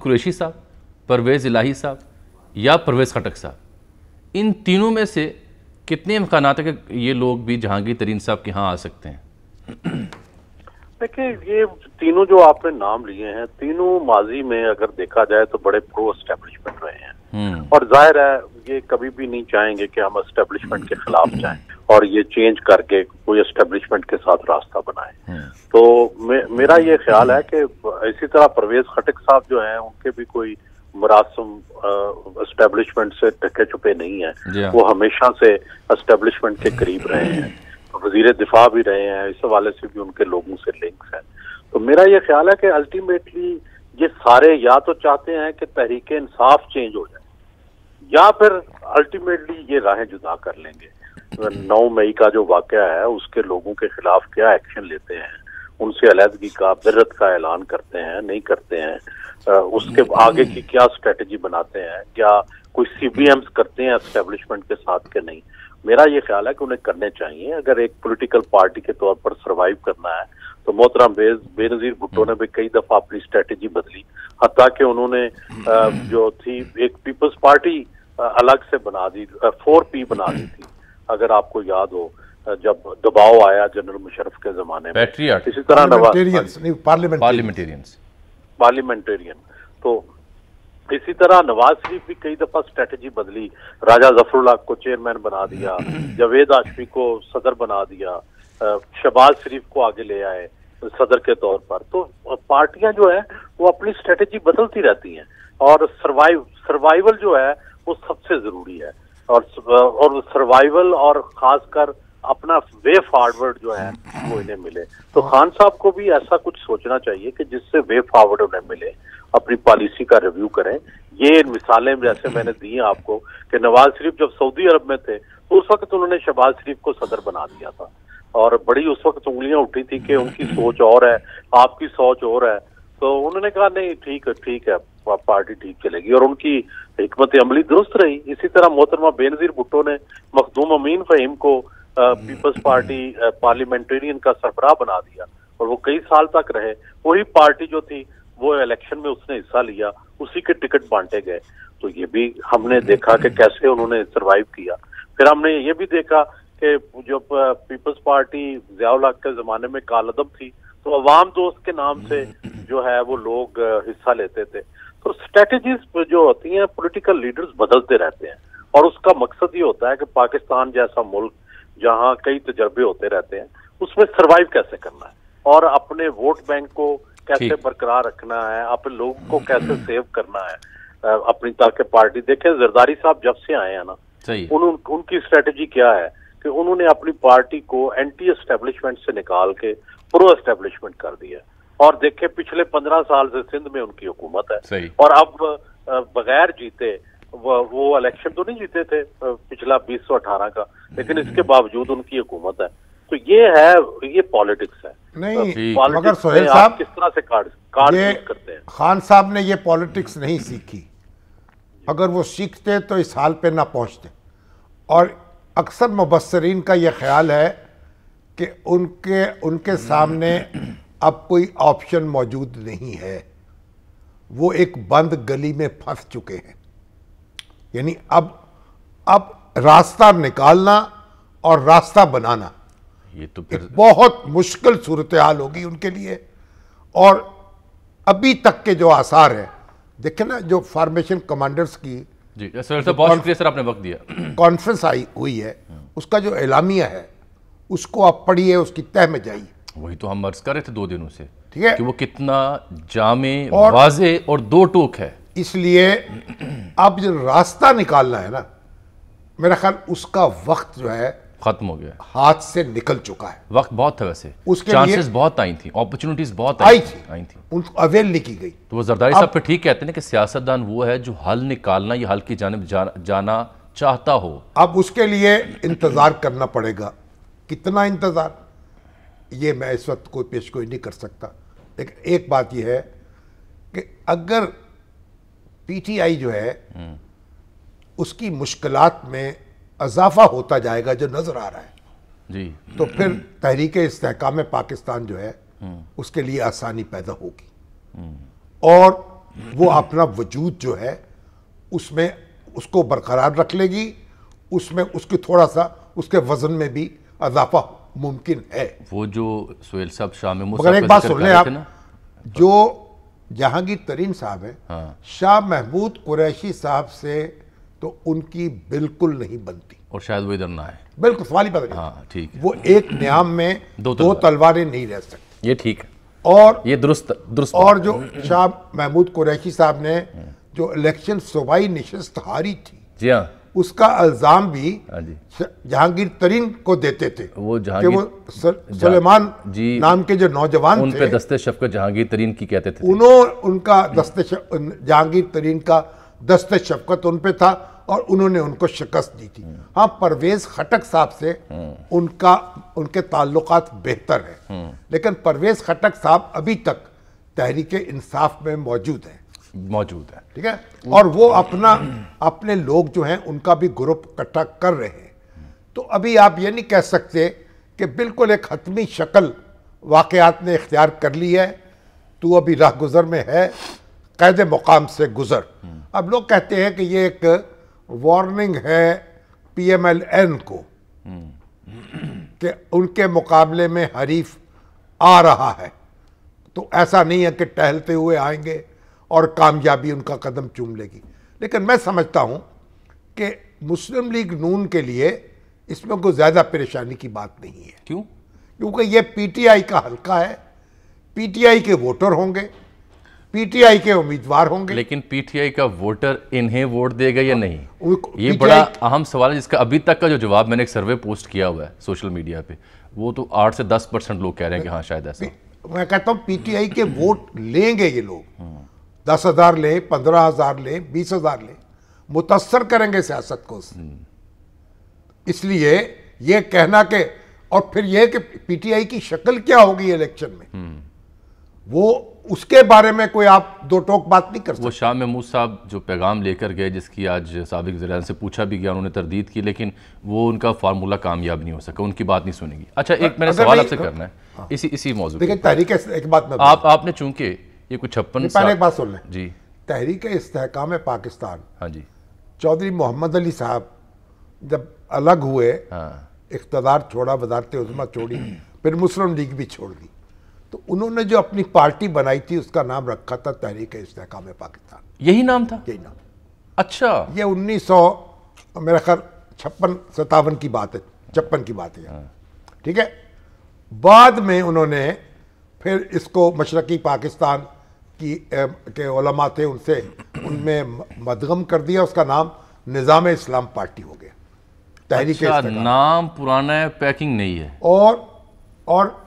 قریشی صاحب, پرویز الہی صاحب یا پرویز خٹک صاحب, ان تینوں میں سے کتنے امکانات ہیں کہ یہ لوگ بھی جہانگیر ترین صاحب کے ہاں آ سکتے ہیں؟ دیکھیں یہ تینوں جو آپ نے نام لیے ہیں, تینوں ماضی میں اگر دیکھا جائے تو بڑے پرو اسٹیبلشمنٹ رہے ہیں, اور ظاہر ہے یہ کبھی بھی نہیں چاہیں گے کہ ہم اسٹیبلشمنٹ کے خلاف جائیں اور یہ چینج کر کے کوئی اسٹیبلشمنٹ کے ساتھ راستہ بنائیں. تو میرا یہ خیال ہے کہ اسی طرح پرویز خٹک صاحب جو ہیں ان کے بھی کوئی مراسم اسٹیبلشمنٹ سے ڈھکے چھپے نہیں ہیں, وہ ہمیشہ سے اسٹیبلشمنٹ کے قریب رہے ہیں, وزیر دفاع بھی رہے ہیں, اس حوالے سے بھی ان کے لوگوں سے لنکس ہیں. تو میرا یہ خیال ہے کہ الٹیمیٹلی یہ سارے یا تو چاہتے ہیں کہ تحریک انصاف چینج ہو جائے, یا پھر الٹیمیٹلی یہ راہیں جدا کر لیں گے. 9 مئی کا جو واقعہ ہے اس کے لوگوں کے خلاف کیا ایکشن لیتے ہیں, ان سے علیحدگی کا برت کا اعلان کرتے ہیں نہیں کرتے ہیں, اس کے آگے کی کیا اسٹریٹجی بناتے ہیں, کیا کوئی سی بی ایمز کرتے ہیں اسٹیبلشمنٹ کے ساتھ کہ نہیں. میرا یہ خیال ہے کہ انہیں کرنے چاہیے. اگر ایک پولیٹیکل پارٹی کے طور پر سروائیو کرنا ہے تو محترم بے نظیر بھٹو نے بھی کئی دفعہ اپنی اسٹریٹجی بدلی, حتیٰ کہ انہوں نے جو تھی ایک پیپلز پارٹی الگ سے بنا دی, 4P بنا دی تھی, اگر آپ کو یاد ہو, جب دباؤ آیا جنرل مشرف کے زمانے میں. اسی طرح پارلیمنٹرین. تو اسی طرح نواز شریف بھی کئی دفعہ اسٹریٹجی بدلی, راجہ ظفر اللہ کو چیئرمین بنا دیا, جاوید ہاشمی کو صدر بنا دیا, شہباز شریف کو آگے لے آئے صدر کے طور پر. تو پارٹیاں جو ہیں وہ اپنی اسٹریٹجی بدلتی رہتی ہیں, اور سروائیول جو ہے وہ سب سے ضروری ہے, اور سروائیول اور خاص کر اپنا وے فارورڈ جو ہے وہ انہیں ملے. تو خان صاحب کو بھی ایسا کچھ سوچنا چاہیے کہ جس سے وے فارورڈ انہیں ملے, اپنی پالیسی کا ریویو کریں. یہ مثالیں جیسے میں نے دی ہیں آپ کو کہ نواز شریف جب سعودی عرب میں تھے تو اس وقت انہوں نے شہباز شریف کو صدر بنا دیا تھا, اور بڑی اس وقت انگلیاں اٹھی تھی کہ ان کی سوچ اور ہے, آپ کی سوچ اور ہے. تو انہوں نے کہا نہیں ٹھیک ہے پارٹی ٹھیک چلے گی, اور ان کی حکمت عملی درست رہی. اسی طرح محترمہ بے نظیر بھٹو نے مخدوم امین فہیم کو پیپلز پارٹی پارلیمنٹرین کا سربراہ بنا دیا, اور وہ کئی سال تک رہے. وہی پارٹی جو تھی وہ الیکشن میں اس نے حصہ لیا, اسی کے ٹکٹ بانٹے گئے. تو یہ بھی ہم نے دیکھا کہ کیسے انہوں نے سروائیو کیا. پھر ہم نے یہ بھی دیکھا کہ جو پیپلز پارٹی ضیاء الحق کے زمانے میں کالعدم تھی تو عوام دوست کے نام سے جو ہے وہ لوگ حصہ لیتے تھے. تو اسٹریٹجیز جو ہوتی ہیں پولیٹیکل لیڈرز بدلتے رہتے ہیں, اور اس کا مقصد یہ ہوتا ہے کہ پاکستان جیسا ملک جہاں کئی تجربے ہوتے رہتے ہیں اس میں سروائیو کیسے کرنا ہے, اور اپنے ووٹ بینک کو کیسے برقرار رکھنا ہے, اپنے لوگوں کو کیسے سیو کرنا ہے اپنی, تاکہ پارٹی. دیکھیں زرداری صاحب جب سے آئے ہیں نا, ان کی اسٹریٹجی کیا ہے کہ انہوں نے اپنی پارٹی کو اینٹی اسٹیبلشمنٹ سے نکال کے پرو اسٹیبلشمنٹ کر دیا, اور دیکھیں پچھلے 15 سال سے سندھ میں ان کی حکومت ہے, اور اب بغیر جیتے وہ الیکشن تو نہیں جیتے تھے پچھلا 2018 کا, لیکن اس کے باوجود ان کی حکومت ہے. تو یہ ہے, یہ پالیٹکس ہے. نہیں مگر سہیل صاحب کس طرح سے کارڈ یوز کرتے ہیں. خان صاحب نے یہ پالیٹکس نہیں سیکھی, اگر وہ سیکھتے تو اس حال پہ نہ پہنچتے. اور اکثر مبصرین کا یہ خیال ہے کہ ان کے سامنے اب کوئی آپشن موجود نہیں ہے, وہ ایک بند گلی میں پھنس چکے ہیں. یعنی اب راستہ نکالنا اور راستہ بنانا یہ تو بہت مشکل صورتحال ہوگی ان کے لیے. اور ابھی تک کے جو آثار ہیں دیکھیں نا, جو فارمیشن کمانڈرز کی بہت شکریہ سر آپ نے وقت دیا, کانفرنس ہوئی ہے, اس کا جو اعلامیہ ہے اس کو آپ پڑھیے, اس کی تہ میں جائیے. وہی تو ہم عرض کر رہے تھے 2 دنوں سے, ٹھیک ہے, کہ وہ کتنا جامع, واضح اور 2 ٹوک ہے. اس لیے اب جو راستہ نکالنا ہے نا, میرا خیال اس کا وقت جو ہے ختم ہو گیا, ہاتھ سے نکل چکا ہے. وقت بہت تھا ویسے, اس کے چانسز بہت آئی تھیں, اپرچونٹیز بہت آئی تھیں, ان کو اویل نہیں کی گئی. تو وہ زرداری صاحب پھر ٹھیک کہتے ہیں کہ سیاستدان وہ ہے جو حل نکالنا یا حل کی جانب جانا چاہتا ہو. اب اس کے لیے انتظار کرنا پڑے گا. کتنا انتظار یہ میں اس وقت کوئی پیشگوئی نہیں کر سکتا, لیکن ایک بات یہ ہے کہ اگر پی ٹی آئی جو ہے اس کی مشکلات میں اضافہ ہوتا جائے گا جو نظر آ رہا ہے, جی, تو پھر تحریک استحکام پاکستان جو ہے اس کے لیے آسانی پیدا ہوگی. اور وہ اپنا وجود جو ہے اس میں اس کو برقرار رکھ لے گی، اس میں اس کی تھوڑا سا اس کے وزن میں بھی اضافہ ممکن ہے۔ وہ جو سہیل صاحب شاہ محمود مگر صاحب ایک کا بات ذکر سن کر لیں رہے آپ، تھے نا، جو جہانگیر ترین صاحب ہیں، شاہ محمود قریشی صاحب سے تو ان کی بالکل نہیں بنتی، اور شاید وہ ادھر نہ آئے۔ بالکل سوال ہی پتہ نہیں۔ ہاں ٹھیک ہے، وہ ایک نیام میں دو تلواریں نہیں رہ سکتی۔ یہ ٹھیک ہے، اور یہ درست اور جو شاہ محمود قریشی صاحب نے جو الیکشن صوبائی نشست ہاری تھی، جی ہاں اس کا الزام بھی ہاں جی، جہانگیر ترین کو دیتے تھے وہ کہ جہانگیر وہ سلیمان جی نام کے جو نوجوان ان تھے، پہ دست شفقت جہانگیر ترین کی کہتے تھے۔ ان کا جہانگیر ترین کا دست شفقت ان پہ تھا اور انہوں نے ان کو شکست دی تھی۔ ہاں پرویز خٹک صاحب سے ان کے تعلقات بہتر ہیں، لیکن پرویز خٹک صاحب ابھی تک تحریک انصاف میں موجود ہیں، ٹھیک ہے، اور وہ اپنے لوگ جو ہیں ان کا بھی گروپ اکٹھا کر رہے ہیں۔ تو ابھی آپ یہ نہیں کہہ سکتے کہ بالکل ایک حتمی شکل واقعات نے اختیار کر لی ہے، تو ابھی راہ گزر میں ہے، قید مقام سے گزر۔ اب لوگ کہتے ہیں کہ یہ ایک وارننگ ہے پی ایم ایل این کو کہ ان کے مقابلے میں حریف آ رہا ہے، تو ایسا نہیں ہے کہ ٹہلتے ہوئے آئیں گے اور کامیابی ان کا قدم چوم لے گی۔ لیکن میں سمجھتا ہوں کہ مسلم لیگ نون کے لیے اس میں کوئی زیادہ پریشانی کی بات نہیں ہے۔ کیوں؟ کیونکہ یہ پی ٹی آئی کا حلقہ ہے، پی ٹی آئی کے ووٹر ہوں گے، پی ٹی آئی کے امیدوار ہوں گے۔ لیکن پی ٹی آئی کا ووٹر انہیں ووٹ دے گا یا نہیں، یہ بڑا اہم سوال ہے، جس کا ابھی تک کا جو جواب میں نے ایک سروے پوسٹ کیا ہوا ہے سوشل میڈیا پہ، وہ تو 8 سے 10% لوگ کہہ رہے ہیں کہ ہاں شاید ایسا۔ میں کہتا ہوں پی ٹی آئی کے ووٹ لیں گے یہ لوگ، 10,000 لیں، 15,000 لیں، 20,000 لیں، متاثر کریں گے سیاست کو۔ اس لیے یہ کہنا کہ اور پھر یہ کہ پی ٹی آئی کی شکل کیا ہوگی الیکشن میں، وہ اس کے بارے میں کوئی آپ دو ٹوک بات نہیں کر سکتے۔ وہ شاہ محمود صاحب جو پیغام لے کر گئے، جس کی آج سابق وزیر اعظم سے پوچھا بھی گیا، انہوں نے تردید کی، لیکن وہ ان کا فارمولہ کامیاب نہیں ہو سکا، ان کی بات نہیں سنے گی۔ اچھا ایک میں نے سوال آپ سے کرنا ہے اسی موضوع پہ۔ دیکھیں تحریک ایک بات میں آپ نے چونکہ یہ کچھ 56 پہلے ایک بات سن لیں، جی تحریک استحکام پاکستان، ہاں جی، چودھری محمد علی صاحب جب الگ ہوئے، ہاں اقتدار چھوڑا، وزارت عظمیٰ چھوڑی، پھر مسلم لیگ بھی چھوڑ دی، تو انہوں نے جو اپنی پارٹی بنائی تھی اس کا نام رکھا تھا تحریک استحکام پاکستان۔ یہی نام تھا؟ یہی نام۔ اچھا، یہ 1900 میرا خیال 56-57 کی بات ہے، 56 کی بات ہے، ٹھیک ہے۔ بعد میں انہوں نے پھر اس کو مشرقی پاکستان کے علماء تھے، ان میں مدغم کر دیا، اس کا نام نظام اسلام پارٹی ہو گیا، تحریک اچھا استحکام۔ نام پرانا ہے، پیکنگ نہیں ہے۔ اور